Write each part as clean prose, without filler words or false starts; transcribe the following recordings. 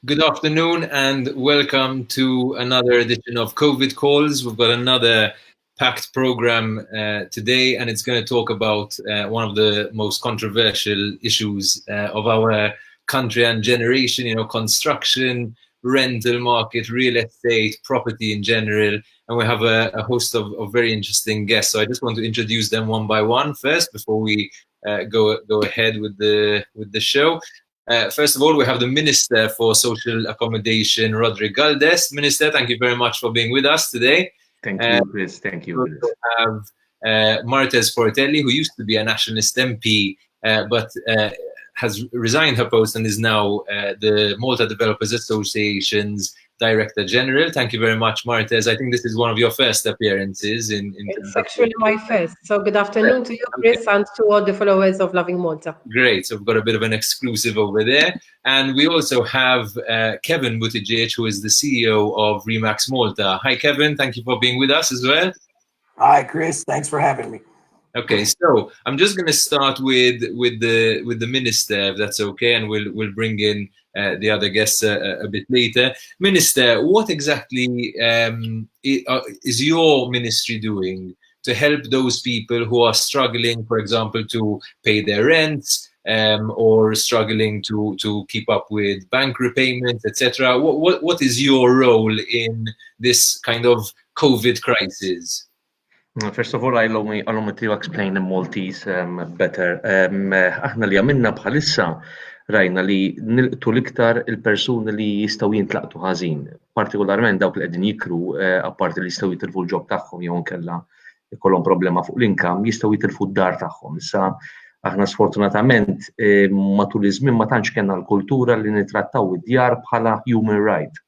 Good afternoon and welcome to another edition of COVID Calls. We've got another packed program today, and it's going to talk about one of the most controversial issues of our country and generation, construction, rental market, real estate, property in general. And we have a host of very interesting guests. So I just want to introduce them one by one first before we go ahead with the show. First of all, we have the Minister for Social Accommodation, Roderick Galdes. Minister, thank you very much for being with us today. Thank you, Chris. Thank you. We have Marthese Portelli, who used to be a Nationalist MP, but has resigned her post and is now the Malta Developers Association's Director General. Thank you very much, Marthese. I think this is one of your first appearances in It's actually my first. So good afternoon to you, Chris, and to all the followers of Lovin Malta. Great. So we've got a bit of an exclusive over there. And we also have Kevin Buttigieg, who is the CEO of Remax Malta. Hi, Kevin. Thank you for being with us as well. Hi, Chris. Thanks for having me. Okay, so I'm just going to start with the minister, if that's okay, and we'll bring in the other guests a bit later. Minister, what exactly is your ministry doing to help those people who are struggling, for example, to pay their rents, or struggling to keep up with bank repayments, etc.? What is your role in this kind of COVID crisis? First of all, allow me to explain in Maltese better. Aħna li għamilna bħalissa rajna li nilqtu l-iktar il-persuni li jistgħu jintlaqtu ħażin, partikolarment dawk li qegħdin jikru apparti li jistgħu jitilfu l-ġob tagħhom jew inkella jkollhom problema fuq l-inkam, jistgħu jitilfu d-dar tagħhom. Issa aħna sfortunatament matul iż-żmien ma tantx kellna l-kultura li nittrattaw id-djar bħala human right.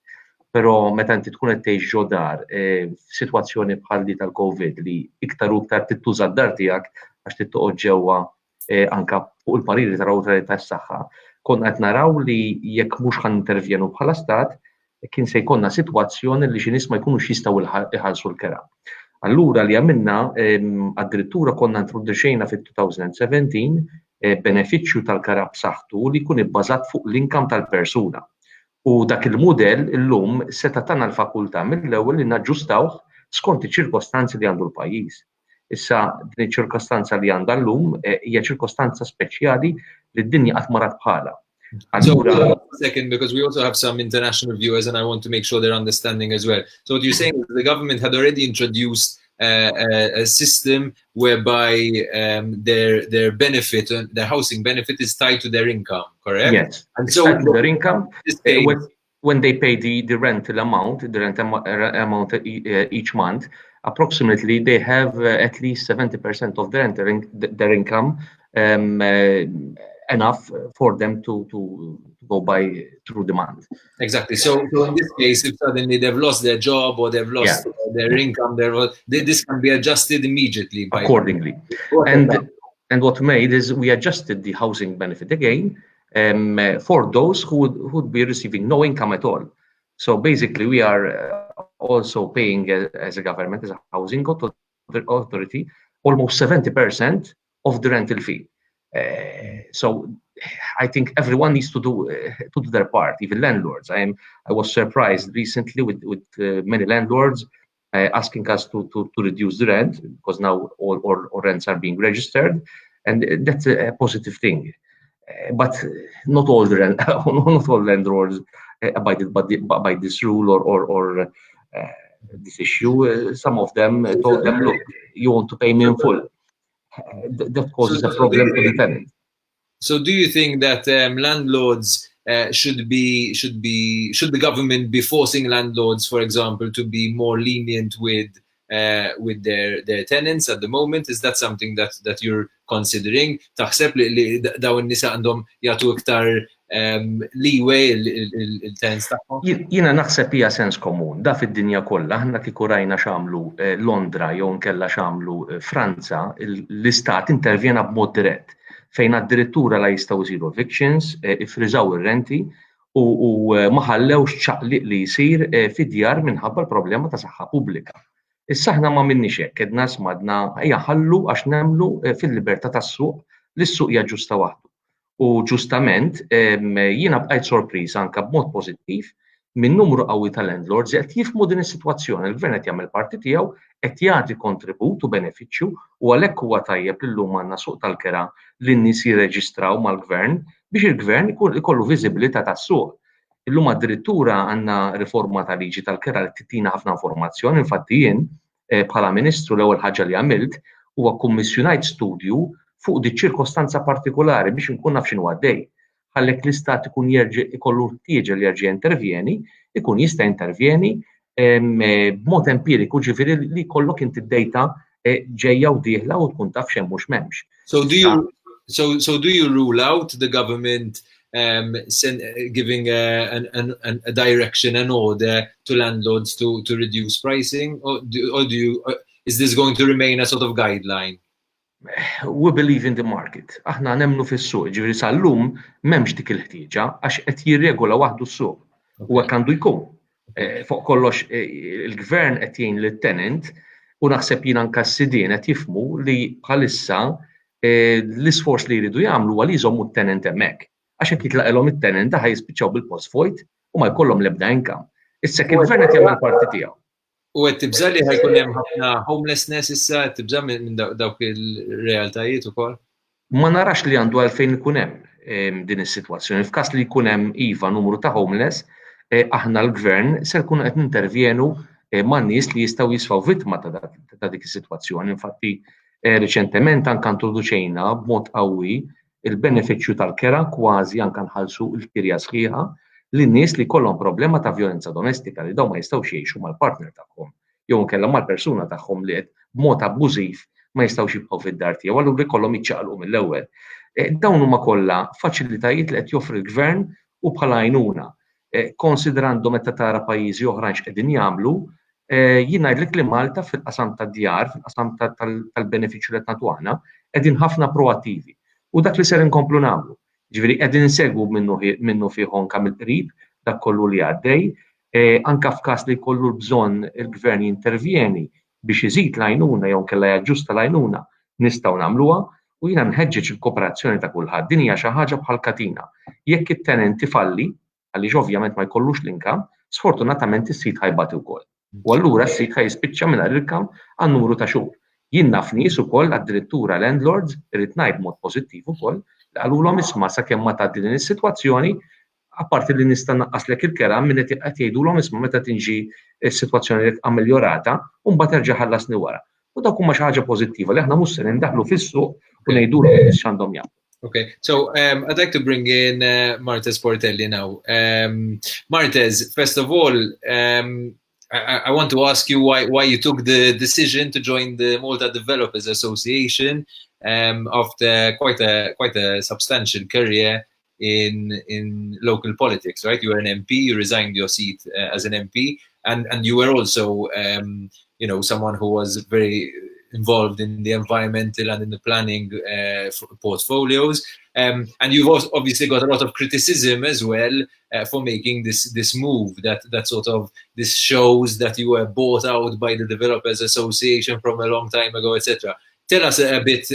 Però meta inti tkun qed tgħix ġo dar f'sitwazzjoni bħal di tal-COVID li iktar u iktar tittuża d-dar tiegħek għax tittoqgħod ġewwa anke fuq il-pariri tal-awtorità tas-saħħa, konna qed naraw li jekk mhux ħanintervjenu bħala stat kien se jkollna sitwazzjoni li xi nies ma jkunux jistgħu iħallsu l-kera. Allura li għamilna addirittura konna introduċejna fit-2017 benefiċċju tal-kera b'saħħtu li jkun ibbażat fuq l-inkam tal-persuna. U dak il-mudell illum seta' tagħna l-fakultà mill-ewwel li naġġustawh skont iċ-ċirkostanzi li għandu l-pajjiż. Issa din iċ-ċirkostanza li għandha llum hija ċirkostanza speċjali li d-dinja qatt marat bħalha. So, a second, because we also have some international viewers and I want to make sure they're understanding as well. So what you're saying is the government had already introduced a system whereby their benefit, their housing benefit is tied to their income, correct? Yes. And so their income, when they pay the rental amount, each month, approximately they have at least 70% of their income enough for them to go by through the month. Exactly. So in this case, if suddenly they've lost their job or they've lost their income, this can be adjusted immediately accordingly. And what we made is we adjusted the housing benefit again for those who would be receiving no income at all. So basically, we are also paying as a government, as a housing authority, almost 70% of the rental fee. So I think everyone needs to do their part, even landlords. I was surprised recently with many landlords asking us to reduce the rent because now all rents are being registered, and that's a positive thing. But not all landlords abided by this rule or this issue. Some of them told them, "Look, you want to pay me in full." That causes a problem for the tenant. So, do you think that landlords should the government be forcing landlords, for example, to be more lenient with their tenants at the moment? Is that something that you're considering? Taħseb li dawn nisa għandhom jagħtu iktar leeway il-tenants tagħhom? Jiena naħseb hija sens komun. Da fid-dinja kollha aħna kieku rajna x'għamlu Londra jew nkella x'għamlu Franza, l-istat intervjena b'mod dirett fejn addirittura la jistgħu jsiru evictions, ifriżaw ir-renti u ma ħallewx ċaqliq li jsir fid-djar minħabba l-problema ta' saħħa pubblika. Issa aħna ma minniex hekk, edna smadna ejja ħallu għax nemmnu fil-libertà tas-suq li s-suq jaġġusta waħdu. U ġustament jiena bqajt sorpriż anke b'mod pożittiv minn numru qawwi tal-landlords qed jifhmu din is-sitwazzjoni. Il-gvern qed jagħmel parti tiegħu, qed jagħti kontribut u benefiċċju u għalhekk huwa tajjeb li llum għandna suq tal-kera li n-nies jirreġistraw mal-gvern biex il-gvern ikollu viżibilità tas-suq. Illum addirittura għandna riforma tal-liġi tal-kera li titina ħafna informazzjoni, infatti jien bħala Ministru l-ewwel ħaġa li għamilt huwa kkummissjonajt studju fuq di ċirkostanza partikolari biex inkun naf x'inhu għaddej. Ħallek l-istat ikun ikollu ħtieġa li jerġa' intervjeni, ikun jista' intervjeni b'mod empiriku, ġifieri li jkollok inti d-dejta ġejja u dieħla u tkun taf x'hemm mhux m'hemmx. So do you rule out the government giving a direction and order to landlords to reduce pricing, or is this going to remain a sort of guideline? We believe in the market. Aħna nemmnu fis-suq, ġifieri sal-lum m'hemmx dik il-ħtieġa għax qed jirregola waħdu s-suq. U hekk għandu jkun. Fuq kollox il-gvern qed jgħin lit-tenant u naħseb jien anke s-sidien qed jifhmu li bħalissa l-isforz li jridu jagħmlu huwa li jżommu t-tenant hemmhekk. Għax hekk jitlaqilhom it-tenant ħajspiċċaw bil-post vojt u ma jkollhom l-ebda income. Issa kif il-gvern qed jagħmel parti tiegħu. U qed tibża li ħajkun hemm ħafna homelessness issa, qed tibża minn dawk il-realtajiet ukoll? Ma narax li għandu għalfejn ikun hemm din is-sitwazzjoni. F'każ li jkun hemm iva numru ta' homeless, aħna l-gvern se nkunu qed nintervjenu man nies li jistgħu jisfaw vittma ta' dik is-sitwazzjoni. Infatti riċentement anke introduċejna b'mod qawwi il-benefiċċju tal-kera kważi anke nħallsu l-kirja sħiħa lin-nies li jkollhom problema ta' vjolenza domestika li dawn ma jistgħux jgħixu mal-partner tagħhom jew inkella mal-persuna tagħhom li qed b'mod abbużiv ma jistgħux jibqgħu fid-dar tiegħu allura jkollhom jiċċaqalqu mill-ewwel. Dawn huma kollha faċilitajiet li qed joffri l-gvern u bħala għajnuna. Konsiderando meta tara pajjiżi oħrajn x'qegħdin jagħmlu, jien ngħidlek li Malta fil-qasam tad-djar, fil-qasam tal-benefiċċju li qed nagħtu aħna, qegħdin ħafna proattivi. U dak li ser inkomplu nagħmlu. Ġifieri qegħdin insegwu minnu fih anke mill-qrib dak kollu li għaddej, anke f'każ li jkollu bżonn il-gvern jintervjeni biex iżid l-għajnuna jew kellha jaġġusta l-għajnuna nistgħu nagħmluha u jiena nħeġġeġ il-kooperazzjoni ta' kulħadd. Din hija xi ħaġa bħal katina. Jekk it-tenent ifalli, għaliex ovvjament ma jkollux l-inkam, sfortunatament is-sit ħajbati wkoll. U allura s-sit ħajispiċċa mingħajr il-kam għal numru ta' xhur. Jien naf nies ukoll addirittura landlords irid ngħid mod pożittiv ukoll li qalulhom isma' sakemm ma tgħaddi din is-sitwazzjoni, apparti li nista' naqqaslek il-kera minn qed jgħidulhom isma' meta tinġi s-sitwazzjoni li ammiljorata u mbagħad terġa' ħallasni wara. U dak huma xi ħaġa pożittiva li aħna mhux se nindaħlu fis-suq u ngħidulhom x'għandhom jagħmlu. Okay, so I'd like to bring in Marthese Portelli now. Marthese, first of all, I want to ask you why you took the decision to join the Malta Developers Association after quite a substantial career in local politics, right? You were an MP, you resigned your seat as an MP, and you were also someone who was very involved in the environmental and in the planning portfolios. And you've also obviously got a lot of criticism as well for making this move that sort of this shows that you were bought out by the Developers Association from a long time ago, etc. Tell us a bit,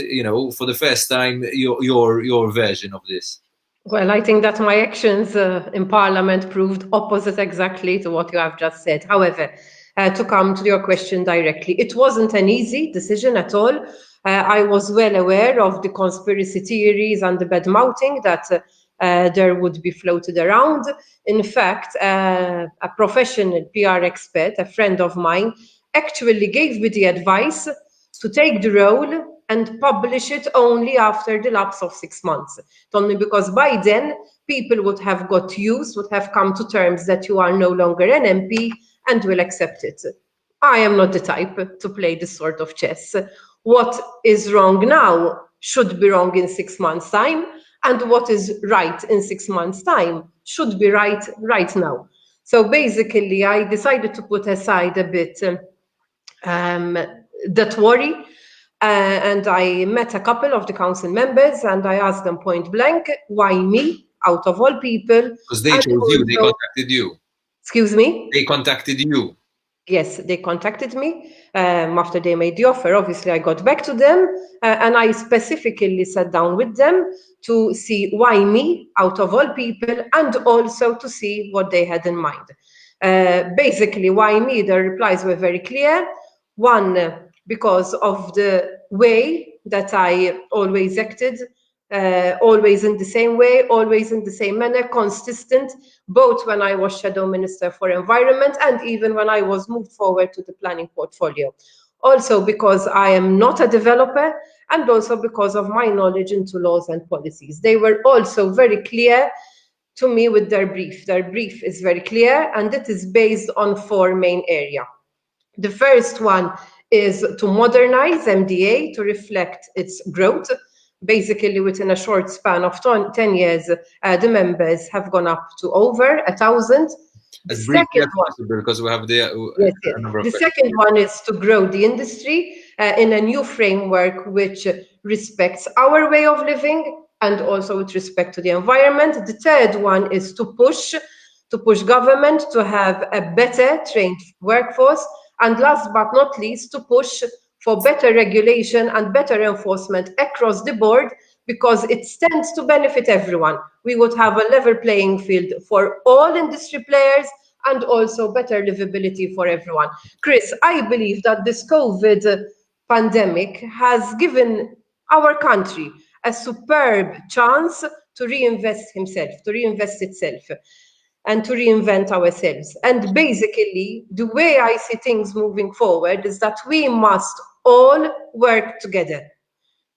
for the first time, your version of this. Well, I think that my actions in Parliament proved opposite exactly to what you have just said. However, to come to your question directly, it wasn't an easy decision at all. I was well aware of the conspiracy theories and the bad-mouthing that there would be floated around. In fact, a professional PR expert, a friend of mine, actually gave me the advice to take the role and publish it only after the lapse of 6 months. Only because by then, people would have got used, would have come to terms that you are no longer an MP and will accept it. I am not the type to play this sort of chess. What is wrong now should be wrong in 6 months' time, and what is right in 6 months' time should be right now. So basically, I decided to put aside a bit that worry, and I met a couple of the council members, and I asked them point blank, why me, out of all people? Because they chose you, they contacted you. Excuse me? They contacted you. Yes, they contacted me after they made the offer. Obviously, I got back to them and I specifically sat down with them to see why me, out of all people, and also to see what they had in mind. Basically, why me? The replies were very clear. One, because of the way that I always acted, always in the same way, always in the same manner, consistent, both when I was Shadow Minister for Environment and even when I was moved forward to the planning portfolio. Also because I am not a developer, and also because of my knowledge into laws and policies. They were also very clear to me with their brief. Their brief is very clear, and it is based on 4 main areas. The first one is to modernize MDA to reflect its growth. Basically, within a short span of 10 years, the members have gone up to over 1,000. As briefly as possible, because we have a number of The second one is to grow the industry in a new framework which respects our way of living and also with respect to the environment. The third one is to push government to have a better trained workforce. And last but not least, to push for better regulation and better enforcement across the board, because it stands to benefit everyone. We would have a level playing field for all industry players and also better livability for everyone. Chris, I believe that this COVID pandemic has given our country a superb chance to reinvest itself and to reinvent ourselves. And basically, the way I see things moving forward is that we must all work together.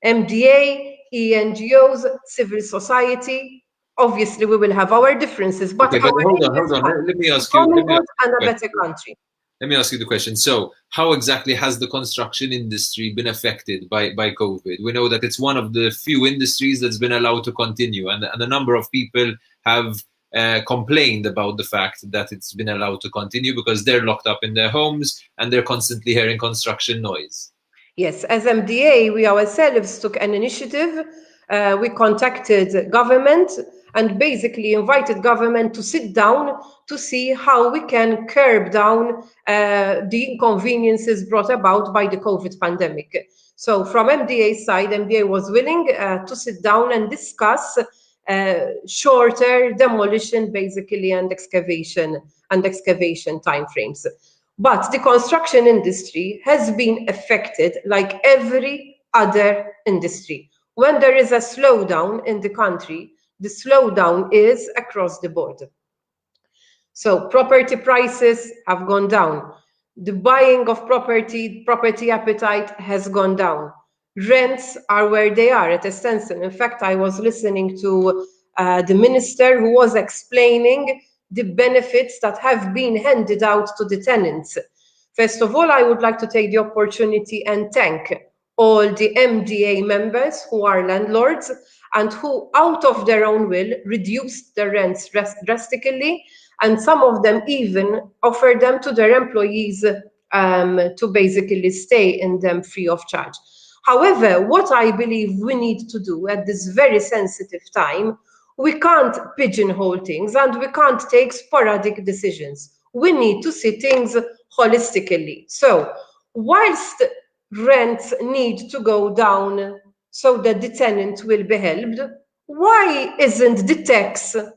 MDA, NGOs, civil society. Obviously, we will have our differences, but hold on. Let me ask you. And a better country. Let me ask you the question. So, how exactly has the construction industry been affected by COVID? We know that it's one of the few industries that's been allowed to continue, and a number of people have complained about the fact that it's been allowed to continue because they're locked up in their homes and they're constantly hearing construction noise. Yes, as MDA, we ourselves took an initiative. We contacted government and basically invited government to sit down to see how we can curb down the inconveniences brought about by the COVID pandemic. So from MDA's side, MDA was willing to sit down and discuss shorter demolition, basically, and excavation timeframes. But the construction industry has been affected like every other industry. When there is a slowdown in the country, the slowdown is across the board. So property prices have gone down. The buying of property appetite has gone down. Rents are where they are at a standstill. In fact, I was listening to the minister who was explaining the benefits that have been handed out to the tenants. First of all, I would like to take the opportunity and thank all the MDA members who are landlords and who, out of their own will, reduced their rents drastically, and some of them even offered them to their employees to basically stay in them free of charge. However, what I believe we need to do at this very sensitive time, we can't pigeonhole things and we can't take sporadic decisions. We need to see things holistically. So, whilst rents need to go down so that the tenant will be helped, why isn't the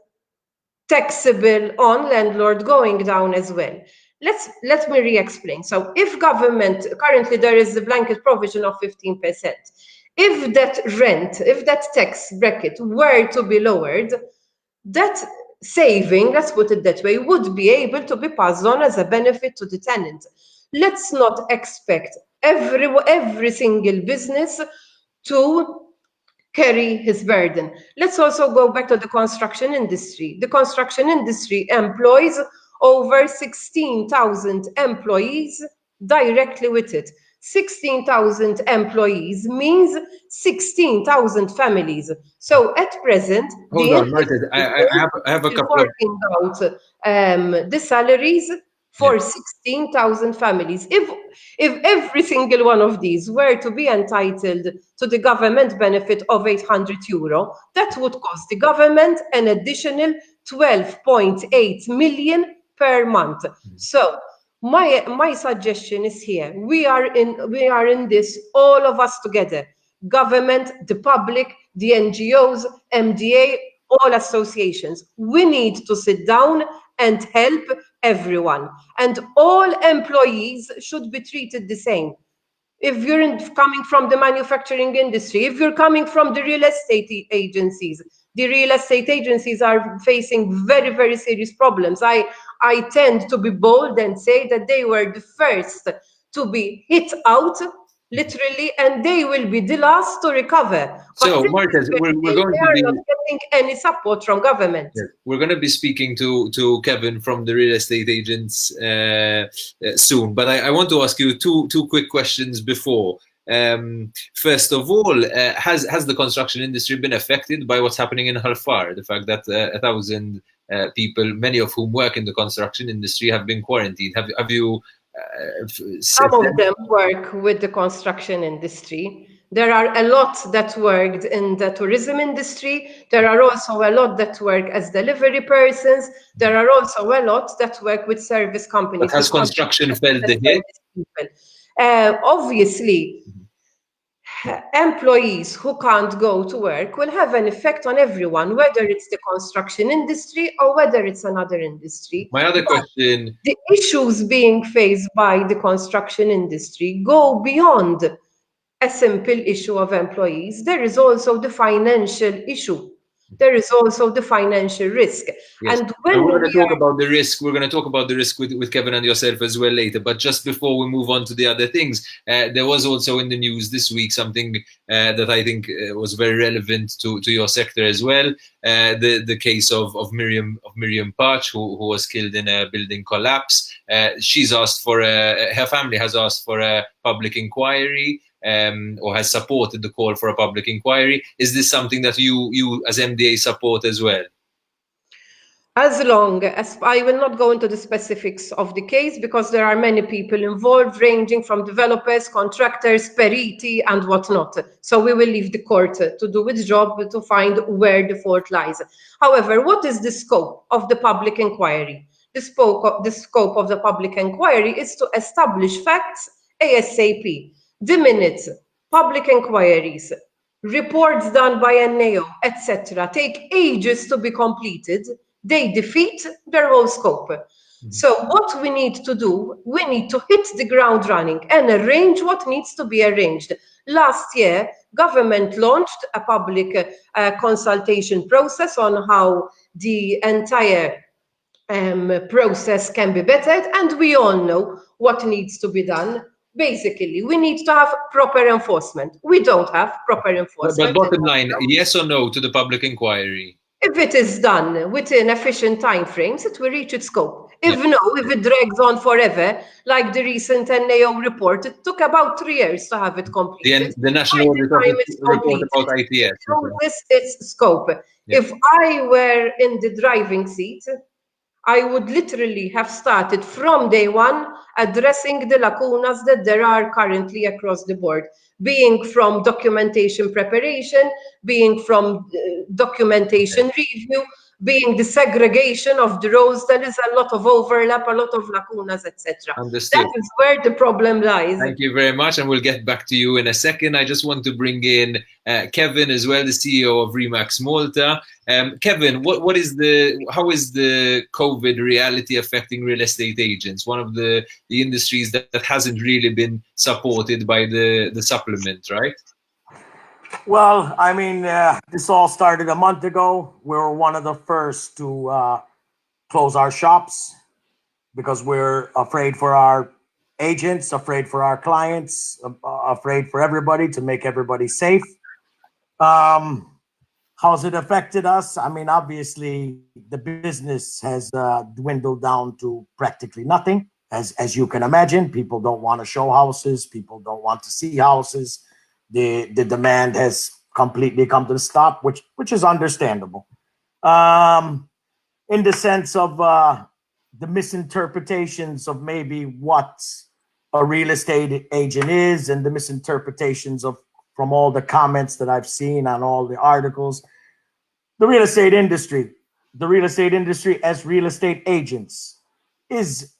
taxable on landlord going down as well? Let me re-explain. So if government, currently there is a blanket provision of 15%. If that tax bracket were to be lowered, that saving, let's put it that way, would be able to be passed on as a benefit to the tenant. Let's not expect every single business to carry his burden. Let's also go back to the construction industry. The construction industry employs over 16,000 employees directly with it. 16,000 employees means 16,000 families. So at present, hold on, Marthese, I have a couple of working out the salaries for 16,000 families. If every single one of these were to be entitled to the government benefit of €800, that would cost the government an additional 12.8 million per month. So my suggestion is here. We are in this, all of us together. government, the public, the NGOs, MDA, all associations. We need to sit down and help everyone. And all employees should be treated the same. If you're coming from the manufacturing industry, if you're coming from the real estate agencies, the real estate agencies are facing very, very serious problems. I tend to be bold and say that they were the first to be hit out, literally, and they will be the last to recover. So, Marthese, we're going to be not getting any support from government. Yes. We're going to be speaking to Kevin from the real estate agents soon, but I want to ask you two quick questions before. First of all, has the construction industry been affected by what's happening in Halfar? The fact that 1,000 people, many of whom work in the construction industry, have been quarantined. Have you? Some of them work with the construction industry. There are a lot that worked in the tourism industry. There are also a lot that work as delivery persons. There are also a lot that work with service companies. But has construction felt the hit? Obviously, employees who can't go to work will have an effect on everyone, whether it's the construction industry or whether it's another industry. My other question... The issues being faced by the construction industry go beyond a simple issue of employees. There is also the financial issue. There is also the financial risk. Yes. And when we're going to talk about the risk, we're going to talk about the risk with Kevin and yourself as well later. But just before we move on to the other things, there was also in the news this week something that I think was very relevant to your sector as well. The case of Miriam Patch, who was killed in a building collapse. She's asked for her family has asked for a public inquiry. Or has supported the call for a public inquiry. Is this something that you as MDA support as well? As long as I will not go into the specifics of the case because there are many people involved, ranging from developers, contractors, periti, and whatnot. So we will leave the court to do its job to find where the fault lies. However, what is the scope of the public inquiry? The scope of the public inquiry is to establish facts ASAP. The minute public inquiries, reports done by NAO, etc., take ages to be completed, they defeat their whole scope. So what we need to do, we need to hit the ground running and arrange what needs to be arranged. Last year, government launched a public consultation process on how the entire process can be bettered, and we all know what needs to be done. Basically, we need to have proper enforcement. We don't have proper enforcement. But bottom line, yes or no to the public inquiry? If it is done within efficient timeframes, it will reach its scope. If it drags on forever, like the recent NAO report, it took about 3 years to have it completed. The National Audit Office report about ITS. So this is scope. Yeah. If I were in the driving seat, I would literally have started from day one addressing the lacunas that there are currently across the board, being from documentation preparation, being from documentation review, being the segregation of the roles. There is a lot of overlap, a lot of lacunas, etc. Understood. That is where the problem lies. Thank you very much, and we'll get back to you in a second. I just want to bring in Kevin as well, the CEO of Remax Malta. Kevin, how is the COVID reality affecting real estate agents? One of the industries that hasn't really been supported by the supplement, right? Well, I mean, this all started a month ago. We were one of the first to close our shops because we're afraid for our agents, afraid for our clients, afraid for everybody, to make everybody safe. How's it affected us? I mean, obviously, the business has dwindled down to practically nothing. As you can imagine, people don't want to show houses. People don't want to see houses. The demand has completely come to a stop, which is understandable. In the sense of the misinterpretations of maybe what a real estate agent is, and the misinterpretations from all the comments that I've seen on all the articles. The real estate industry as real estate agents is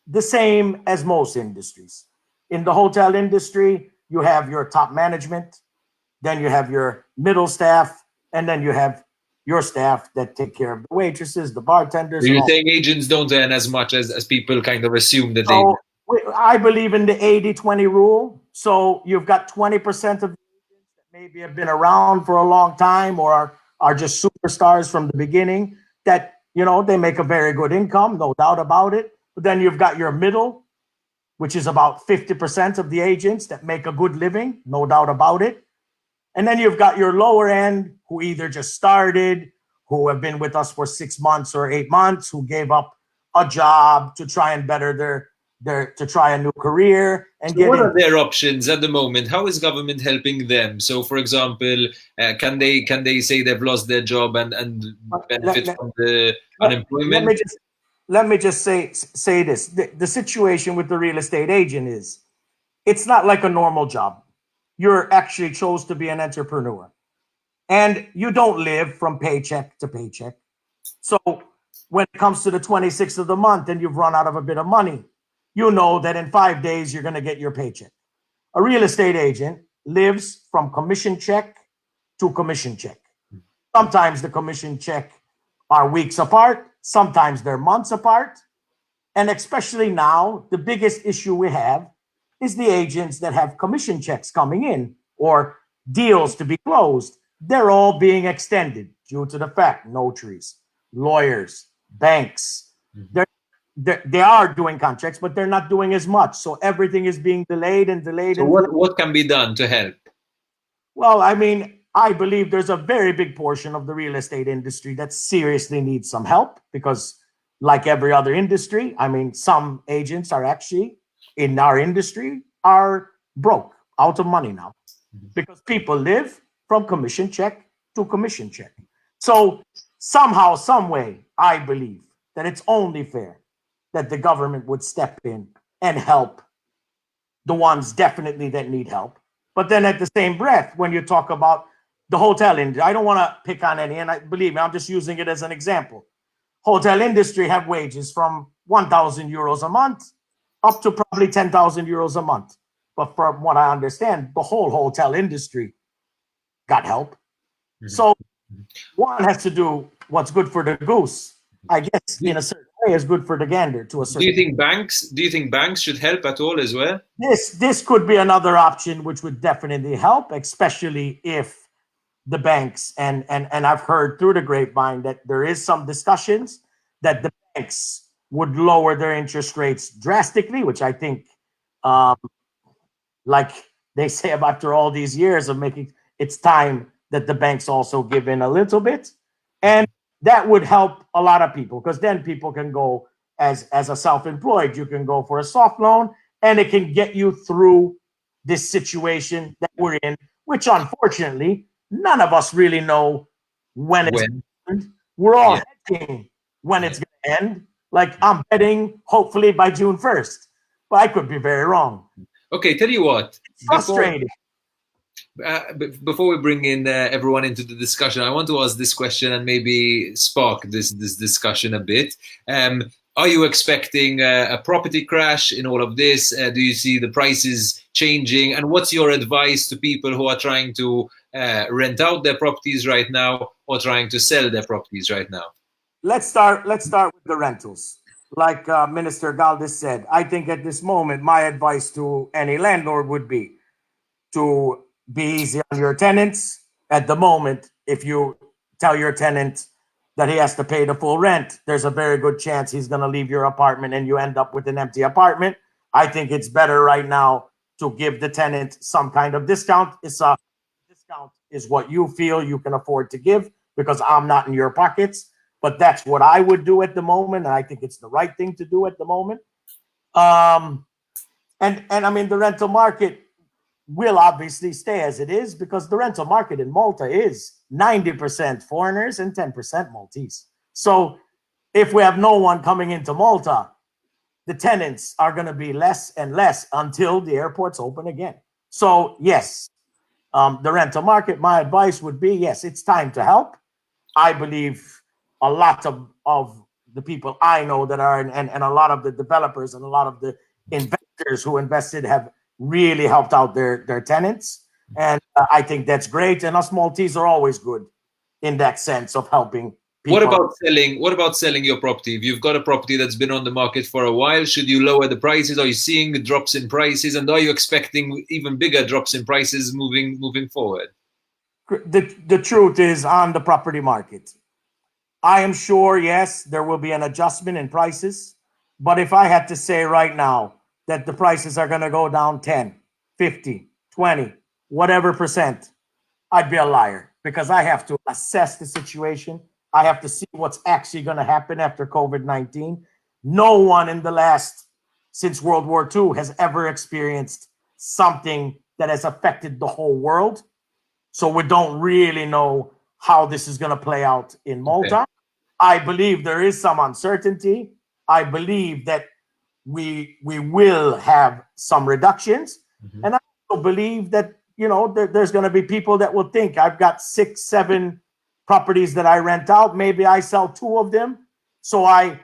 the same as most industries. In the hotel industry, you have your top management, then you have your middle staff, and then you have your staff that take care of the waitresses, the bartenders. So you're saying agents don't earn as much as people kind of assume that so I believe in the 80-20 rule. So you've got 20% of agents that maybe have been around for a long time or are just superstars from the beginning that, you know, they make a very good income, no doubt about it. But then you've got your middle, which is about 50% of the agents that make a good living, no doubt about it. And then you've got your lower end who either just started, who have been with us for 6 months or 8 months, who gave up a job to try and better to try a new career and So what are their options at the moment? How is government helping them? So, for example, can they say they've lost their job and benefit from the unemployment? Let me just say this: the situation with the real estate agent is, it's not like a normal job. You're actually chose to be an entrepreneur, and you don't live from paycheck to paycheck. So when it comes to the 26th of the month and you've run out of a bit of money, you know that in 5 days you're going to get your paycheck. A real estate agent lives from commission check to commission check. Sometimes the commission check are weeks apart, sometimes they're months apart. And especially now, the biggest issue we have is the agents that have commission checks coming in or deals to be closed. They're all being extended due to the fact notaries, lawyers, banks, they are doing contracts, but they're not doing as much. So everything is being delayed and delayed. So what can be done to help? Well, I mean, I believe there's a very big portion of the real estate industry that seriously needs some help because, like every other industry, I mean, some agents are actually in our industry are broke, out of money now, because people live from commission check to commission check. So somehow, some way, I believe that it's only fair that the government would step in and help the ones definitely that need help. But then at the same breath, when you talk about the hotel industry, I don't want to pick on any, and believe me, I'm just using it as an example. Hotel industry have wages from 1,000 euros a month up to probably 10,000 euros a month. But from what I understand, the whole hotel industry got help. So one has to do what's good for the goose. I guess in a certain way is good for the gander to a certain. Do you think banks should help at all as well? This could be another option which would definitely help, especially if the banks and I've heard through the grapevine that there is some discussions that the banks would lower their interest rates drastically, which I think like they say after all these years of making, it's time that the banks also give in a little bit. And that would help a lot of people because then people can go as a self-employed, you can go for a soft loan and it can get you through this situation that we're in, which unfortunately, none of us really know when it's going to end. We're all hedging when it's going to end. Like I'm betting hopefully by June 1st, but I could be very wrong. Okay, tell you what. It's frustrating. Before we bring in everyone into the discussion, I want to ask this question and maybe spark this discussion a bit. Are you expecting a property crash in all of this? Do you see the prices changing? And what's your advice to people who are trying to rent out their properties right now or trying to sell their properties right now? Let's start with the rentals. Like Minister Galdes said, I think at this moment, my advice to any landlord would be to be easy on your tenants. At the moment, if you tell your tenant that he has to pay the full rent, there's a very good chance he's going to leave your apartment and you end up with an empty apartment. I think it's better right now to give the tenant some kind of discount. Discount is what you feel you can afford to give because I'm not in your pockets. But that's what I would do at the moment. And I think it's the right thing to do at the moment. And I mean, the rental market will obviously stay as it is because the rental market in Malta is 90% foreigners and 10% Maltese. So if we have no one coming into Malta, the tenants are going to be less and less until the airports open again. So yes, the rental market, my advice would be, yes, it's time to help. I believe a lot of the people I know that are, and a lot of the developers and a lot of the investors who invested have really helped out their tenants. And I think that's great. And us Maltese are always good in that sense of helping people. What about selling your property? If you've got a property that's been on the market for a while, should you lower the prices? Are you seeing drops in prices? And are you expecting even bigger drops in prices moving forward? The truth is, on the property market, I am sure, yes, there will be an adjustment in prices. But if I had to say right now that the prices are going to go down 10, 50, 20, whatever percent, I'd be a liar, because I have to assess the situation. I have to see what's actually going to happen after COVID-19. No one in since World War II has ever experienced something that has affected the whole world. So we don't really know how this is going to play out in Malta. Okay. I believe there is some uncertainty. I believe that we will have some reductions. Mm-hmm. And I also believe that, there's going to be people that will think, I've got 6, 7 properties that I rent out. Maybe I sell 2 of them. So I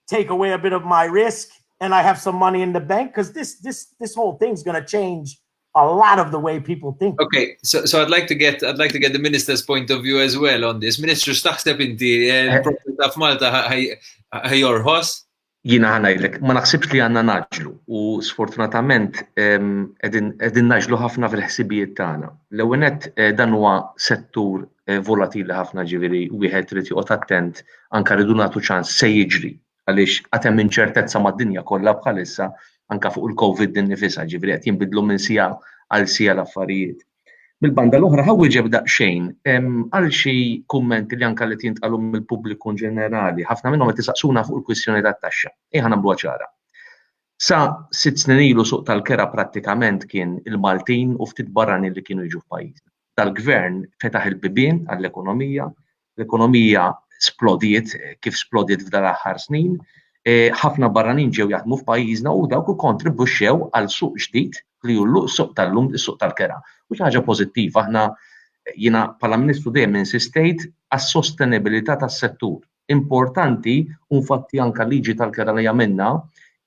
take away a bit of my risk and I have some money in the bank, because this whole thing's going to change a lot of the way people think. Okay, so I'd like to get the minister's point of view as well on this. Ministru, x'taħseb inti l-proprjetà f'Malta ħajorħos? Jiena ħanajdlek, ma naħsibx li għandna naġlu, u sfortunatament qegħdin naġlu ħafna fil-ħsibijiet tagħna. L-ewwel nett dan huwa settur volatili ħafna, ġifieri wieħed irid joqgħod attent, anke rridu nagħtu ċans se jiġri għaliex għad hemm inċertezza mad-dinja kollha bħalissa anke fuq il-COVID innifisha, ġifieri qed jinbidlu minn siegħa għal siegħa l-affarijiet. Mill-banda l-oħra ħawwieġeb daqsxejn għal xi kummenti li anke li jintqalhom mill-pubbliku ġenerali, ħafna minnhom qed isaqsuna fuq il-kwistjoni tat-taxxa. Ejja nagħmluha ċara. Sa 6 snin ilu suq tal-kera prattikament kien il-Maltin u ftit barranin li kienu jiġu f'pajjiżna. Dal-gvern fetaħ il-bibien għall-ekonomija, l-ekonomija splodiet kif splodiet f'dal aħħar snin, ħafna barranin ġew jaħdmu f'pajjiżna u dawk ikkontribwixxew għal suq ġdid li hu suq tal-lum is-suq tal-kera. U xi ħaġa pożittiva, jiena bħala Ministru dejjem insistejt għas-sostenibilità tas-settur. Importanti u infatti anke l-liġi tal-kera li għamilna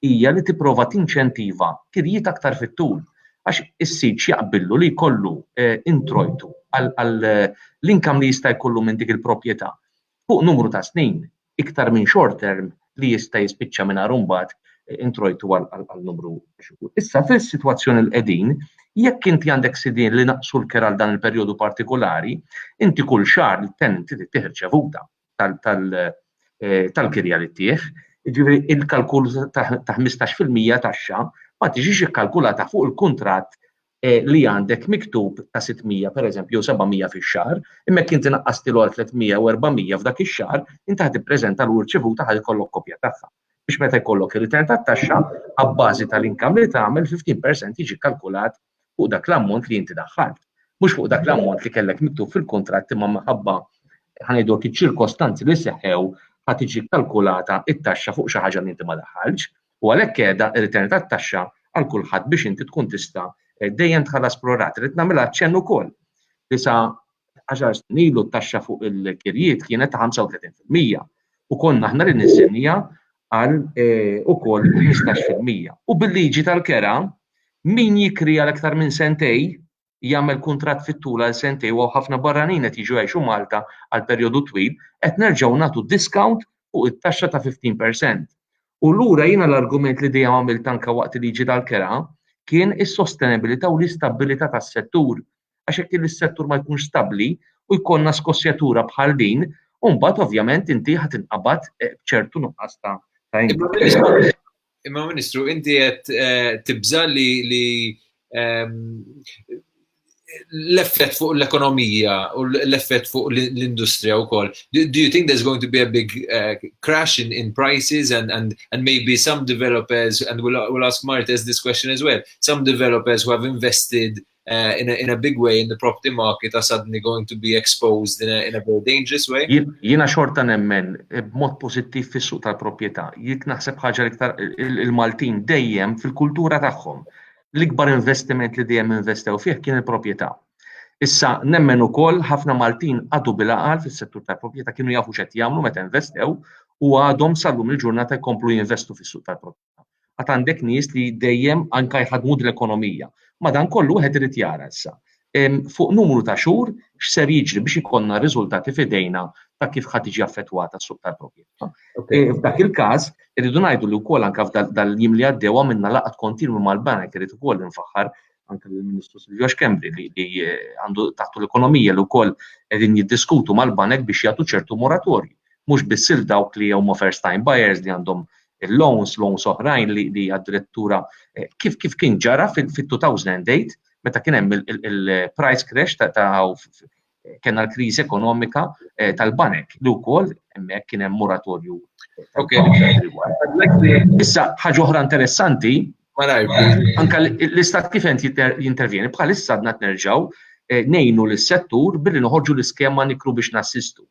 hija li tipprova tinċentiva kirjiet aktar fit-tul għax is-sit jaqbillu li jkollu introjtu għall-inkam li jista' jkollu minn dik il-proprjetà fuq numru ta' snin iktar minn short term li jista' jispiċċa mingħajr imbagħad introjtu għal numru xhur. Issa fis-sitwazzjoni l qegħdin jekk inti għandek sidien li naqsu l-kera għal dan il-perjodu partikolari, inti kull xahar il-tenant trid tirċevuta tal-kirja li tieħ, jiġifieri il-kalkul ta' 15% taxxa ma tiġix ikkalkulata fuq il-kuntratt li għandek miktub ta' 600 pereżempju 700 fix-xahar, imma jekk inti naqqastilu għal 300 u 400 f'dak ix-xahar, inti ħad tippreżenta l-irċevuta ħad ikollok kopja tagħha. Biex meta jkollok ir-ritorn tat-taxxa abbażi tal-inkam li tagħmel 15% jiġi kkalkulat fuq dak l-ammont li inti daħħalt. Mhux fuq dak l-ammont li kellek miktub fil-kuntratt imma minħabba ħanejdlok iċ-ċirkostanzi li seħħew ħad tiġi kkalkulata it-taxxa fuq xi ħaġa li inti ma daħħalx u għalhekk qiegħda r-ritorn tat-taxxa għal kulħadd biex inti tkun tista' dejjem tħallas prorata. Rid nagħmilha ċenn ukoll li sa 10 snin ilu t-taxxa fuq il-kirjiet kienet ta' 35% u konna aħna li nissennija għal ukoll 15%. U bil-liġi tal-kera min jikri għal aktar minn sentej jagħmel kuntratt fit-tul għal sentej u ħafna barranin qed jiġu jgħixu Malta għal perjodu twil qed nerġgħu nagħtu discount fuq it-taxxa ta' 15%. U lura jiena l-argument li dejjem għamilt anke waqt il-liġi tal-kera kien is-sostenibilità u l-istabilità tas-settur. Għax hekk is-settur ma jkunx stabbli u jkollna skossjatura bħal din, u mbagħad ovvjament inti ħad tinqabad b'ċertu nuqqas ta' Imma Ministru, inti qed tibża li l-effett fuq l-ekonomija u l-effett fuq l-industrija wkoll. Do you think there's going to be a big crash in prices and maybe some developers, and we'll ask Marthese this question as well, some developers who have invested in a big way in the property market are suddenly going to be exposed in a very dangerous way? Jiena xorta nemmen b'mod pożittiv fis-suq tal-proprjetà. Jekk naħseb ħaġa iktar il-Maltin dejjem fil-kultura tagħhom l-ikbar investiment li dejjem investew fih kien il-proprjetà. Issa nemmen ukoll ħafna Maltin għadu bil-aqal fis-settur tal-proprjetà kienu jafu x'qed jagħmlu meta investew u għadhom sallum il-ġurnata jkomplu jinvestu fis-suq tal-proprjetà. Għad għandek nies li dejjem anke jħadmu l-ekonomija. Ma dan kollu wieħed irid jara issa. fuq numru ta' xhur x'ser jiġri biex ikollna riżultati f'idejna ta' kif ħadd tiġi affettwata s-suq tal-proprjetà. F'dak il-każ irridu ngħidu li wkoll anke f'dal-jiem li għaddew għamilna laqgħat kontinwi mal-banek irid ukoll infaħħar anke lill-Ministru Silvio Xkembri li għandu taħtu l-ekonomija li wkoll qegħdin jiddiskutu mal-banek biex jagħtu ċertu moratorji. Mhux biss il dawk li huma first time buyers li għandhom il-loans oħrajn li addirittura kif kien ġara fil-2008 meta kien hemm il-price crash kena l-kriżi ekonomika tal-banek li wkoll hemmhekk kien hemm moratorju. Issa ħaġa oħra interessanti anke l-istat kif jintervjeni bħalissa għadna nerġgħu ngħinu lis-settur billi noħorġu l-iskema nikru biex nassistu.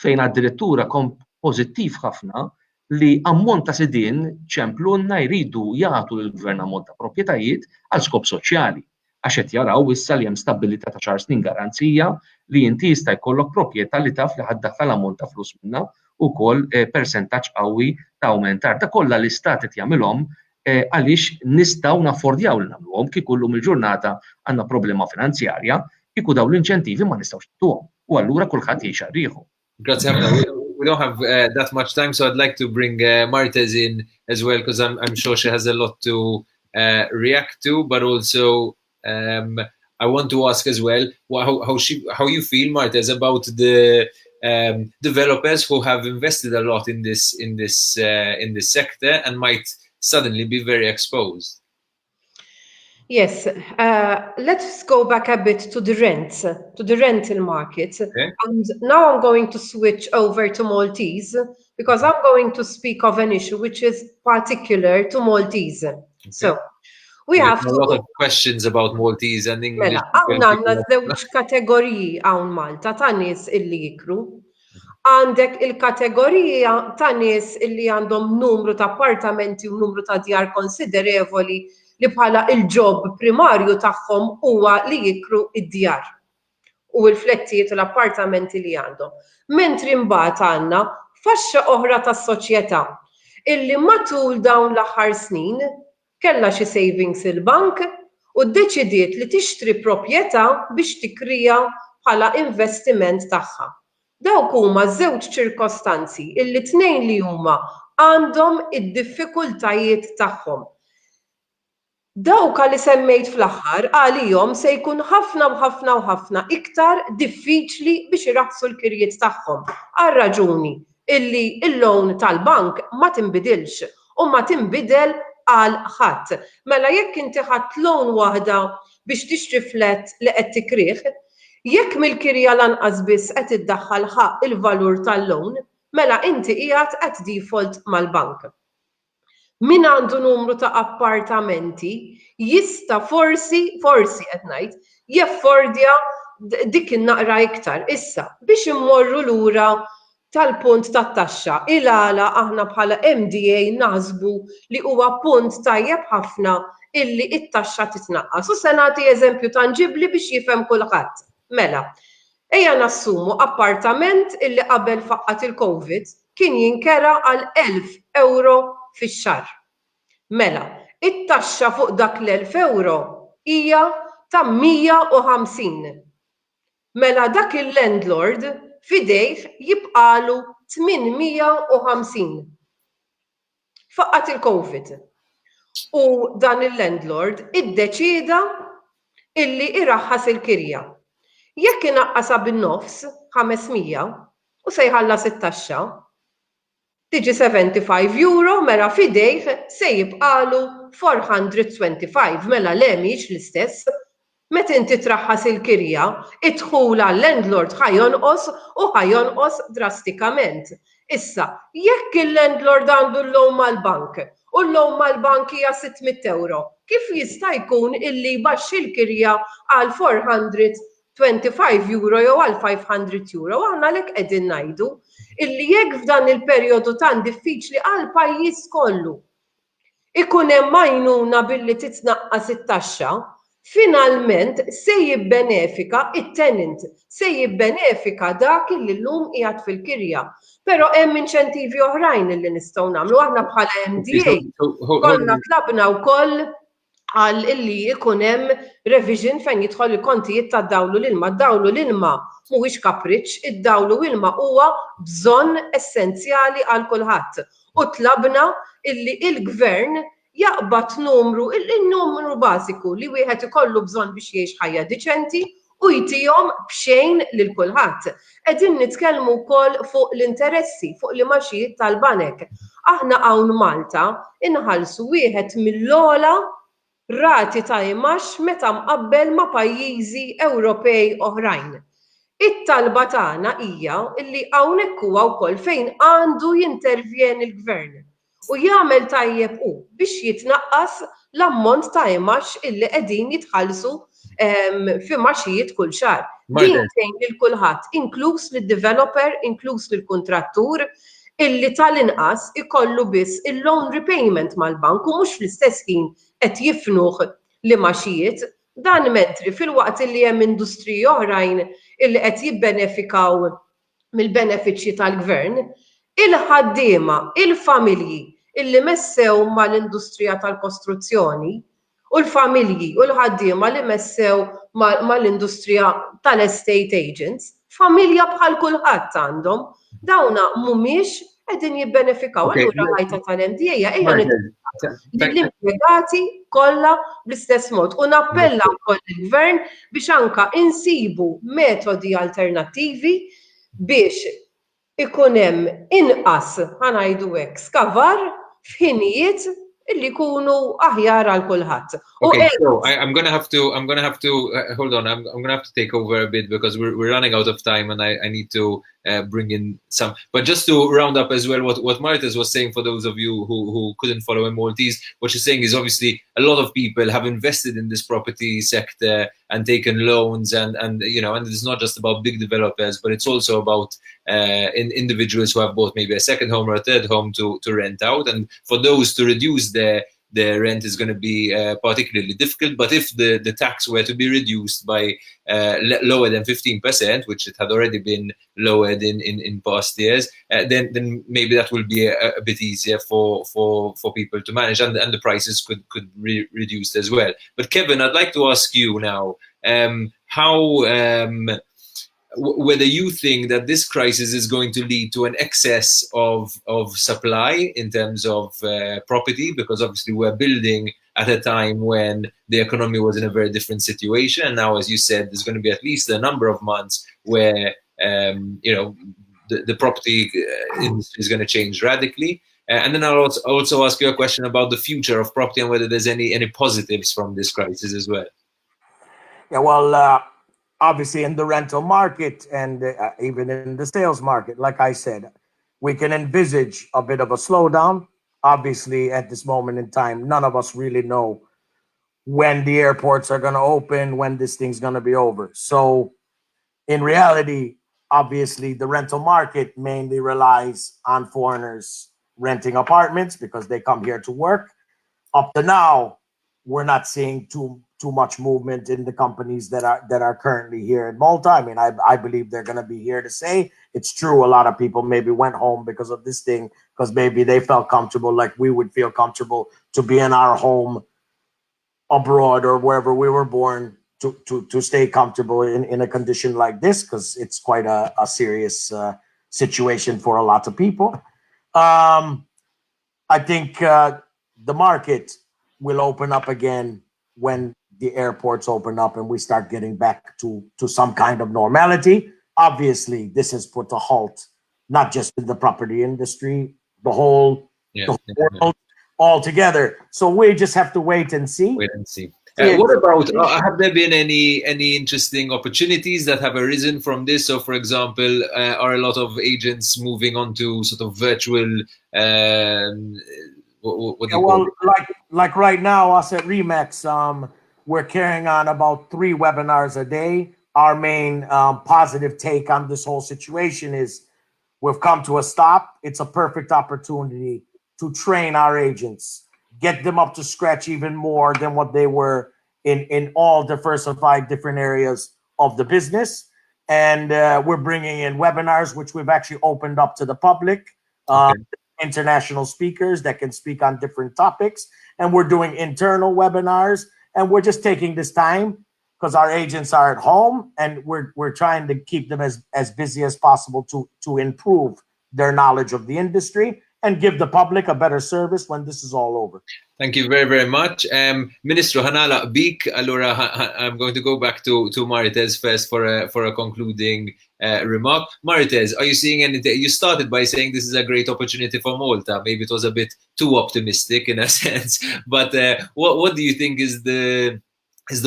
Fejn addirittura kom pożittiv ħafna li ammont ta' sidien ċemplunna jridu jagħtu lill-gvern ammont ta' proprjetajiet għal skop soċjali. Għax qed jaraw issa li hemm stabbilità ta' xar snin garanzija li inti jista' jkollok proprjetà li taf li ħaddaħħal ammont ta' flus minnha wkoll persentaġġ qawwi ta' awmentar. Ta' kollha l-istat qed jagħmilhom għaliex nistgħu naffordjaw li nagħmluhom kieku llum il-ġurnata għandna problema finanzjarja kieku dawn l-inċentivi ma nistgħux nagħtuhom. U allura kulħadd jgħix rieħu. Grazie. We don't have that much time, so I'd like to bring Marthese in as well because I'm sure she has a lot to react to, but also I want to ask as well how you feel, Marthese, about the developers who have invested a lot in this sector and might suddenly be very exposed. Yes, let's go back a bit to the rents, to the rental market. Okay. And now I'm going to switch over to Maltese because I'm going to speak of an issue which is particular to Maltese. Okay. So we have a lot of questions about Maltese and English. Għandna żewġ kategoriji hawn Malta ta' nies illi jikru. Għandek il-kategorija ta' nies illi għandhom numru ta' appartamenti u numru ta' djar konsiderevoli li bħala il-ġob primarju tagħhom huwa li jikru id-djar u l-flettijiet u l-appartamenti li għandhom. Mentri mbagħad għandna faxxa oħra tas-soċjetà illi matul dawn l-aħħar snin kellha xi savings il-bank u ddeċidiet li tixtri proprjetà biex tikrija bħala investiment tagħha. Dawk huma żewġ ċirkostanzi illi tnejn li huma għandhom id-diffikultajiet tagħhom. Dawk li semmejt fl-aħħar għalihom se jkun ħafna iktar diffiċli biex iraħsu l-kirjiet tagħhom għal raġuni illi l-loan tal-bank ma tinbidilx u ma tinbidel għal ħadd. Mela jekk inti ħadd loan waħda biex tixtri flett li qed tikrih, jekk mill-kirja lanqas biss qed iddaħħal ħaq il-valur tal-loan, mela inti qiegħed qed default mal-bank. Min għandu numru ta' appartamenti jista' forsi qed ngħid jaffordja dik in-naqra iktar. Issa biex immorru lura tal-punt tat-taxxa il-għala aħna bħala MDA naħsbu li huwa punt tajjeb ħafna illi it-taxxa titnaqqas. U se nagħti eżempju tanġibbli biex jifhem kulħadd. Mela, ejja nassumu appartament illi qabel faqqat il-COVID kien jinkera għal 1,000 euro fix-xahar. Mela, it-taxxa fuq dak l-1,000 euro hija ta' 150. Mela dak il-landlord fidejh jibqalu 850. Faqqat il-COVID. U dan il-landlord iddeċida illi iraħħas il-kirja. Jekk inaqqasa bin-nofs 500 u se jħallas it-taxxa, tiġi 75 euro mela fidejh se jibqalu 425 mela le mhix l-istess. Meta inti traħħas il-kirja, id-dħul għall-landlord ħajonqos u ħajonqos drastikament. Issa, jekk il-landlord għandu l-loan mal-bank u l-loan mal-bank hija 600 euro, kif jista' jkun illi jbaxxi l-kirja għal 425 euro jew għal 500 euro? Aħna lek qegħdin ngħidu illi jekk f'dan il-perjodu tan diffiċli għal pajjiż kollu ikun hemm għajnuna billi titnaqqas it-taxxa, finalment se jibbenefika it-tenant, se jibbenefika dak illi llum qiegħed fil-kirja. Però hemm inċentivi oħrajn illi nistgħu nagħmlu aħna bħala MDA. Konna tlabna wkoll għal illi ikun hemm revision fejn jidħol il-kontijiet ta' dawlu l-ilma. Dawlu l-ilma mhuwiex kapriċċ, id-dawlu ilma huwa bżonn essenzjali għal kulħadd. U tlabna illi il-gvern jaqbad il-numru bażiku li wieħed ikollu bżonn biex jgħix ħajja diċenti u jtihom b'xejn lil kulħadd. Qegħdin nitkellmu wkoll fuq l-interessi, fuq l-imaxijiet tal-banek. Aħna hawn Malta inħallsu wieħed mill-ogħla rati ta' imax meta mqabbel ma' pajjiżi Ewropej oħrajn. It-talba tagħna hija li hawnhekk huwa wkoll fejn għandu jintervjeni l-gvern u jagħmel tajjeb biex jitnaqqas l-ammont ta' imax illi qegħdin jitħallsu fi maxijiet kull xahar. Din tgħin lil kulħadd, inkluż lid-developer, inkluż lill-kuntrattur, illi tal-inqas ikollu biss il-loan repayment mal-bank u mhux fl-istess ħin qed jifnuh li maxijiet, dan mentri fil-waqt illi hemm industriji oħrajn illi qed jibbenefikaw mill-benefiċċji tal-gvern, il-ħaddiema, il-familji illi messew mal-industrija tal-kostruzzjoni u l-familji u l-ħaddiema li messew mal-industrija tal-estate agents, familja bħal kulħadd għandhom, dawna mhumiex qegħdin jibbenefikaw. Allura ħajta tal-MDA hija l-impjegati kollha bl-istess mod. U nappella wkoll il-gvern biex anke insibu metodi alternattivi biex ikun hemm inqas ħanajdu hekk skavar f'ħinijiet illi jkunu aħjar għal kulħadd. Okay, so I'm gonna have to hold on. I'm gonna have to take over a bit because we're running out of time, and I need to bring in some. But just to round up as well, what Marthese was saying for those of you who couldn't follow in Maltese, what she's saying is obviously a lot of people have invested in this property sector and taken loans, and it's not just about big developers, but it's also about individuals who have bought maybe a second home or a third home to rent out, and for those to reduce their rent is going to be particularly difficult. But if the tax were to be reduced by lower than 15%, which it had already been lowered in past years, then maybe that will be a bit easier for people to manage, and the prices could be reduced as well. But Kevin, I'd like to ask you now, whether you think that this crisis is going to lead to an excess of supply in terms of property, because obviously we're building at a time when the economy was in a very different situation. And now, as you said, there's going to be at least a number of months where, the property industry is going to change radically. And then I'll also ask you a question about the future of property and whether there's any positives from this crisis as well. Yeah, well, obviously in the rental market and even in the sales market, like I said, we can envisage a bit of a slowdown. Obviously, at this moment in time, none of us really know when the airports are going to open, when this thing's going to be over. So in reality, obviously, the rental market mainly relies on foreigners renting apartments because they come here to work. Up to now, we're not seeing too much movement in the companies that are currently here in Malta. I mean, I believe they're going to be here to stay. It's true, a lot of people maybe went home because of this thing, because maybe they felt comfortable, like we would feel comfortable to be in our home abroad or wherever we were born, to stay comfortable in a condition like this, because it's quite a serious situation for a lot of people. I think the market will open up again when the airports open up and we start getting back to some kind of normality. Obviously, this has put a halt, not just in the property industry, the whole world altogether. So we just have to wait and see. What about, have there been any interesting opportunities that have arisen from this? So, for example, are a lot of agents moving on to sort of virtual like right now, us at Remax, we're carrying on about 3 webinars a day. Our main positive take on this whole situation is we've come to a stop. It's a perfect opportunity to train our agents, get them up to scratch even more than what they were in all diversified different areas of the business. And we're bringing in webinars, which we've actually opened up to the public. international speakers that can speak on different topics. And we're doing internal webinars, and we're just taking this time because our agents are at home, and we're trying to keep them as busy as possible to improve their knowledge of the industry and give the public a better service when this is all over. Thank you very, very much. Ministru, ħanala bik, allora I'm going to go back to Marthese first for a concluding remark. Marthese, are you seeing anything? You started by saying this is a great opportunity for Malta. Maybe it was a bit too optimistic in a sense, but what do you think is the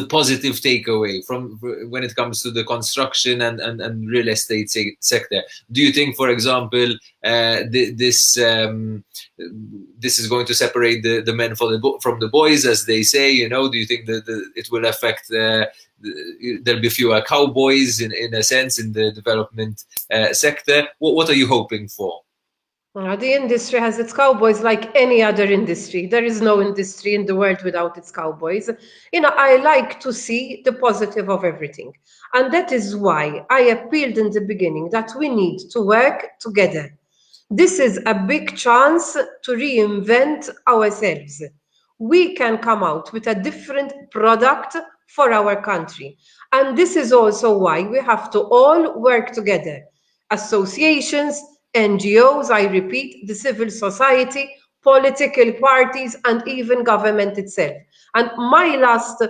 positive takeaway from when it comes to the construction and real estate sector? Do you think, for example, this is going to separate the men from the boys, as they say? You know, do you think that it will affect? There'll be fewer cowboys in a sense in the development sector. What are you hoping for? The industry has its cowboys like any other industry. There is no industry in the world without its cowboys. I like to see the positive of everything. And that is why I appealed in the beginning that we need to work together. This is a big chance to reinvent ourselves. We can come out with a different product for our country. And this is also why we have to all work together. Associations, NGOs, I repeat, the civil society, political parties, and even government itself. And my last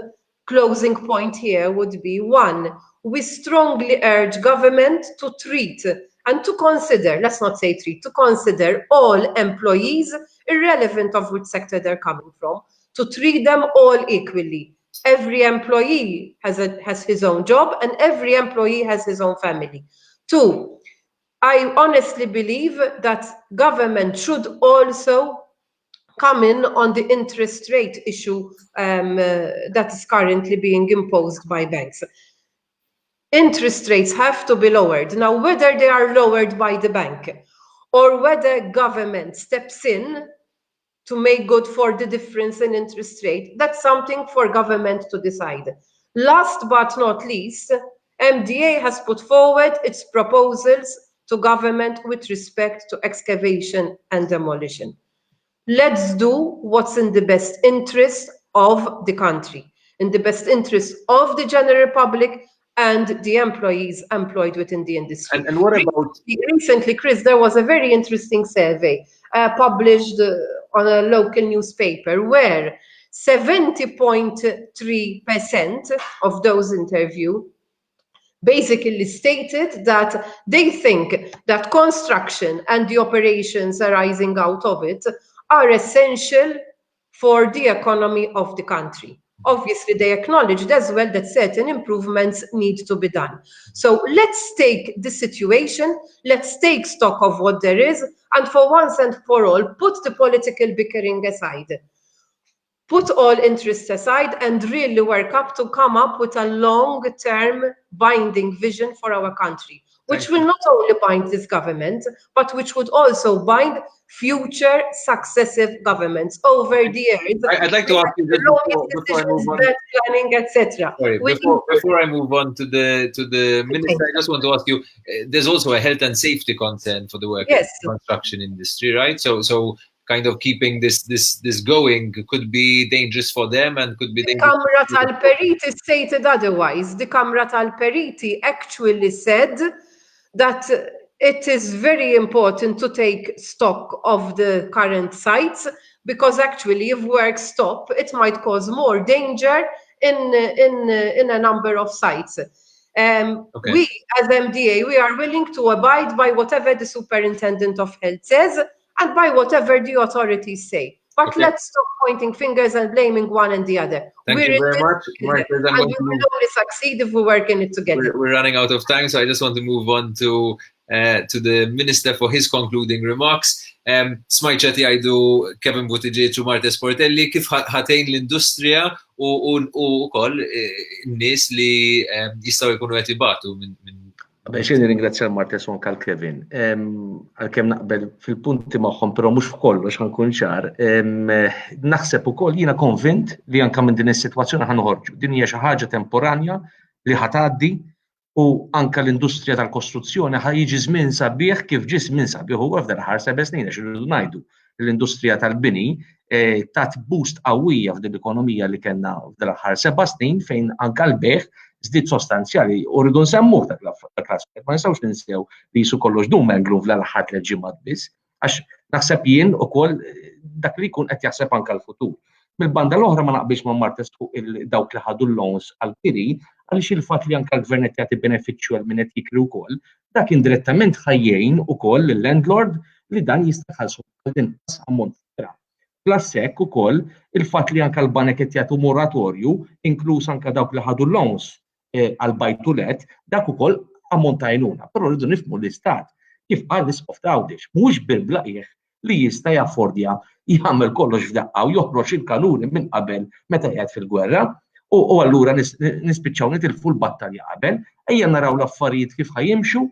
closing point here would be, one, we strongly urge government to treat and to consider, let's not say treat, to consider all employees, irrelevant of which sector they're coming from, to treat them all equally. Every employee has his own job, and every employee has his own family. Two, I honestly believe that government should also come in on the interest rate issue that is currently being imposed by banks. Interest rates have to be lowered. Now, whether they are lowered by the bank or whether government steps in to make good for the difference in interest rate, that's something for government to decide. Last but not least, MDA has put forward its proposals to government with respect to excavation and demolition. Let's do what's in the best interest of the country, in the best interest of the general public and the employees employed within the industry. And what about... Recently, Chris, there was a very interesting survey published on a local newspaper where 70.3% of those interviewed basically stated that they think that construction and the operations arising out of it are essential for the economy of the country. Obviously, they acknowledged as well that certain improvements need to be done. So let's take the situation, let's take stock of what there is, and for once and for all, put the political bickering aside. Put all interests aside and really work up to come up with a long-term binding vision for our country, which will not only bind this government, but which would also bind future successive governments over the years. I'd like to ask you this before I move on. Planning, etc. Sorry, before I move on to the minister, I just want to ask you, there's also a health and safety concern for the workers in the construction industry, right? So kind of keeping this going could be dangerous for them and could be dangerous. Kamra tal-Periti stated otherwise. The Kamra tal-Periti actually said that it is very important to take stock of the current sites, because actually if work stop, it might cause more danger in a number of sites. We as MDA, we are willing to abide by whatever the Superintendent of Health says and by whatever the authorities say. But let's stop pointing fingers and blaming one and the other. Thank you very much. And we will only succeed if we work in it together. We're running out of time, so I just want to move on to the Minister for his concluding remarks. Smajċa tiegħidu Kevin Buttigieg u Marthese Portelli kif ħatejn l-industrija u wkoll n-nies li jistgħu jkunu qed ibatu minn. Biex ringrazzja Marthese u anke Kevin. Għalkemm naqbel fil-punti magħhom, però mhux f'kollox ħankun ċar. Naħseb ukoll jiena konvint li anke minn din is-sitwazzjoni ħanħorġu. Din hija xi ħaġa temporanja li ħatgħaddi U anka l-industrija tal-kostruzzjoni ħajjiġi żmien sabiħ kif ġie żmien sabiħ huwa f'dan l-aħħar 7 snin għax irridu ngħidu l-industrija tal-bini tat boost qawwija f'din l-ekonomija li kellna f'dan l-aħħar 7 snin fejn anka l-beħ żdied sostanzjali u rridu nsemmuh dak l-aspett. Ma nistgħux ninsew li jisu kollox dum menglu fl-aħħar 3 ġimgħat biss għax naħseb jien ukoll dak li jkun qed jaħseb anke l-futur. Mill-banda l-oħra ma naqbilx ma' Marthese fuq dawk li ħadu l-loans għall-kiri għaliex il-fatt li anke l-gvern qed jagħti benefiċċju għal min qed jikri wkoll, dak indirettament ħajjejn ukoll lill-landlord li dan jista' jħallsu inqas ammont tra. Plus hekk ukoll il-fatt li anke l-banek qed jagħtu moratorju, inkluż anke dawk li ħadu l-loans għal buy to let, dak ukoll ammont ta' għajnuna. Però rridu nifhmu l-istat kif qal risk of tawdex, mhux bil-blaqieħ li jista' jaffordja jagħmel kollox f'daqqa u joħroġ il-kanuni minn qabel meta qiegħed fil-gwerra u allura nispiċċaw nitilfu l-battalja qabel, ejja naraw l-affarijiet kif ħajimxu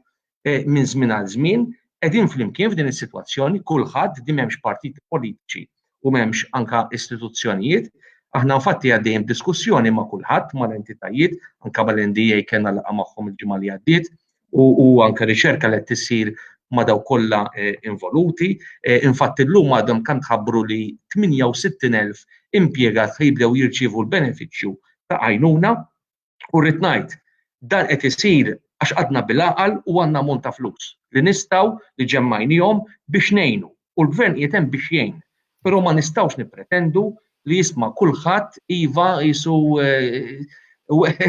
minn żmien għal żmien, qegħdin flimkien f'din is-sitwazzjoni kulħadd din m'hemmx partiti politiċi u m'hemmx anke istituzzjonijiet. Aħna infatti għaddejjem diskussjoni ma' kulħadd mal-entitajiet, anke mal-NDA kellna laqgħa magħhom il-ġimgħa li għaddiet u anke riċerka li qed tissir ma' daw kollha involuti. Infatti llum għadhom kemm tħabbru li 68,000 impjegat jibdew jirċievu l-benefiċċju ta' għajnuna u rrid ngħid dan qed isir għax qadna bil-għaqal u għandna ammont ta' flus li nistgħu li ġemmajnihom biex ngħinu u l-gvern qiegħed hemm biex jgħin. Però ma nistgħux nippretendu li jisma' kulħadd iva jisu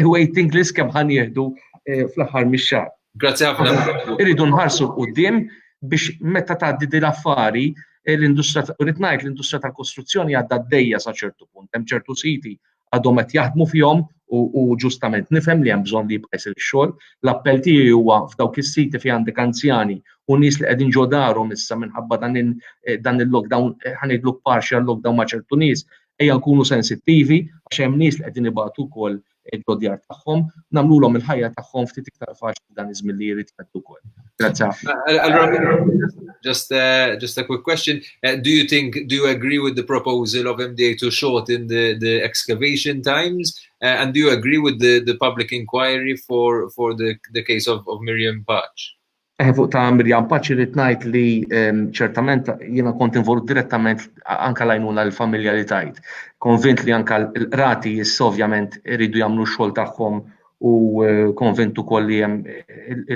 waiting list kemm ħan jieħdu fl-aħħar mix-xahar. Grazie ħafna. Irridu nħarsu l-qudiem biex meta tgħaddi din l-affari l-industrija rid ngħid l-industrija tal-kostruzzjoni għadha għaddejja sa ċertu punt. Hemm ċertu siti għadhom qed jaħdmu fihom u ġustament nifhem li hemm bżonn li jibqa' jsir ix-xogħol. L-appell tiegħi huwa f'dawk is-siti fejn għandek anzjani u nies li qegħdin ġo darhom issa minħabba dan il-lockdown ħanejdluk partial lockdown ma' ċertu nies ejja nkunu sensittivi għax hemm nies li qegħdin ibagħtu wkoll il-djar tagħhom nagħmluhom il-ħajja tagħhom ftit iktar faċli dan iż-żmien li jrid jgħaddu wkoll. Grazzi ħafna. Just a quick question. Do you agree with the proposal of MDA to shorten the excavation times? And do you agree with the public inquiry for the case of Miriam Paċ? Fuq ta' Miriam Paċ irid ngħid li ċertament jiena kont involut direttament anke l-għajnuna l-familja li tajt. Konvint li anke l-rati issa ovvjament iridu jagħmlu x-xogħol tagħhom u konvint ukoll li hemm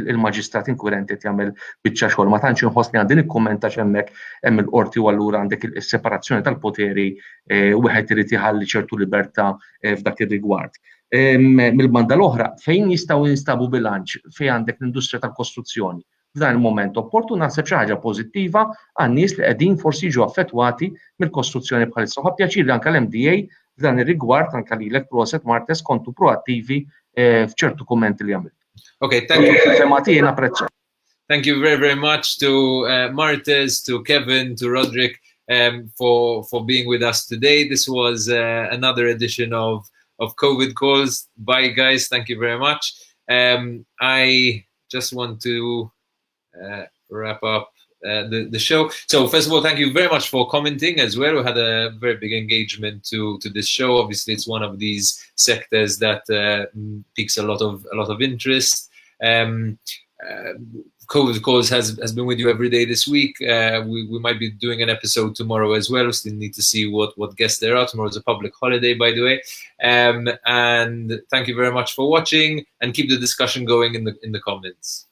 il-maġistrat inkwirenti qed jagħmel biċċa xogħol. Ma tantx inħoss li għandi nikkumentax hemmhekk hemm il-qorti u allura għandek is-separazzjoni tal-poteri wieħed irid iħalli ċertu libertà f'dak ir-rigward. Mill-banda l-oħra fejn jistgħu jinstabu bilanċ fejn għandek l-industrija tal-kostruzzjoni f'dan il-moment opportun naħseb xi ħaġa pożittiva għan-nies li qegħdin forsi jiġu affettwati mill-kostruzzjoni bħalissa. Ħa pjaċir li anke l-MDA f'dan ir-rigward anke lilek proset Marthese kontu proattivi f'ċertu kummenti li għamilt. Okay, thank you. Thank you very, very much to Marthese, to Kevin, to Roderick for being with us today. This was another edition of COVID calls. Bye, guys. Thank you very much. I just want to wrap up the show. So first of all, thank you very much for commenting as well. We had a very big engagement to this show. Obviously, it's one of these sectors that piques a lot of interest. COVID Calls has been with you every day this week. We might be doing an episode tomorrow as well. We still need to see what guests there are. Tomorrow is a public holiday, by the way. And thank you very much for watching, and keep the discussion going in the comments.